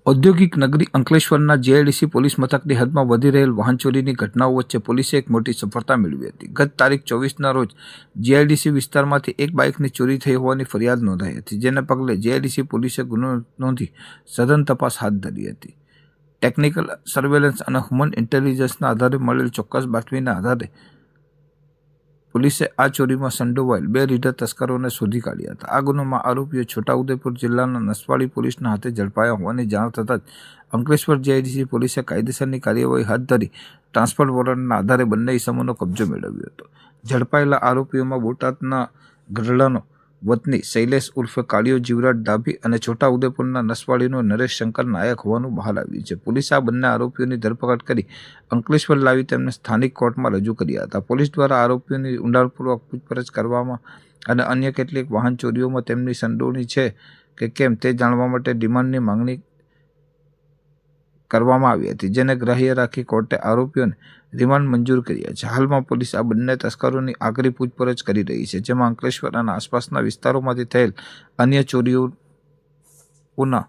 ઔદ્યોગિક નગરી અંકલેશ્વરના જીઆઈડીસી પોલીસ મથકની હદમાં વધી રહેલ વાહન ચોરીની ઘટનાઓ વચ્ચે પોલીસે એક મોટી સફળતા મેળવી હતી। ગત તારીખ 24ના રોજ જીઆઈડીસી વિસ્તારમાંથી એક બાઇકની ચોરી થઈ હોવાની ફરિયાદ નોંધાઈ હતી, જેને પગલે જીઆઈડીસી પોલીસે ગુનો નોંધી સઘન તપાસ હાથ ધરી હતી। ટેકનિકલ સર્વેલન્સ અને હ્યુમન ઇન્ટેલિજન્સના આધારે મળેલ ચોક્કસ બાતમીના આધારે પોલીસે આ ચોરીમાં સંડોવાયેલ 2 રીઢા તસ્કરોને શોધી કાઢ્યા હતા। આ ગુનામાં આરોપીઓ છોટાઉદેપુર જિલ્લાના નસવાડી પોલીસના હાથે ઝડપાયા હોવાની જાણ થતાં જ અંકલેશ્વર જીઆઈડીસી પોલીસે કાયદેસરની કાર્યવાહી હાથ ધરી ટ્રાન્સફર વોરંટના આધારે બંને ઇસમોનો કબજો મેળવ્યો હતો। ઝડપાયેલા આરોપીઓમાં બોટાદના ગઢડાનો વતની શૈલેષ ઉર્ફે કાળિયો જીવરાજ ડાભી અને છોટાઉદેપુરના નસવાડીનો નરેશ શંકર નાયક હોવાનું બહાર આવ્યું છે। પોલીસે આ બંને આરોપીઓની ધરપકડ કરી અંકલેશ્વર લાવી તેમને સ્થાનિક કોર્ટમાં રજૂ કર્યા હતા। પોલીસ દ્વારા આરોપીઓની ઊંડાણપૂર્વક પૂછપરછ કરવામાં અને અન્ય કેટલીક વાહન ચોરીઓમાં તેમની સંડોવણી છે કે કેમ તે જાણવા માટે રિમાન્ડની માંગણી કરવામાં આવી હતી, જેને ગ્રાહ્ય રાખી કોર્ટે આરોપીઓને રિમાન્ડ મંજૂર કર્યા છે। હાલમાં પોલીસ આ બંને તસ્કરોની આકરી પૂછપરછ કરી રહી છે, જેમાં અંકલેશ્વર અને આસપાસના વિસ્તારોમાંથી થયેલ અન્ય ચોરીઓના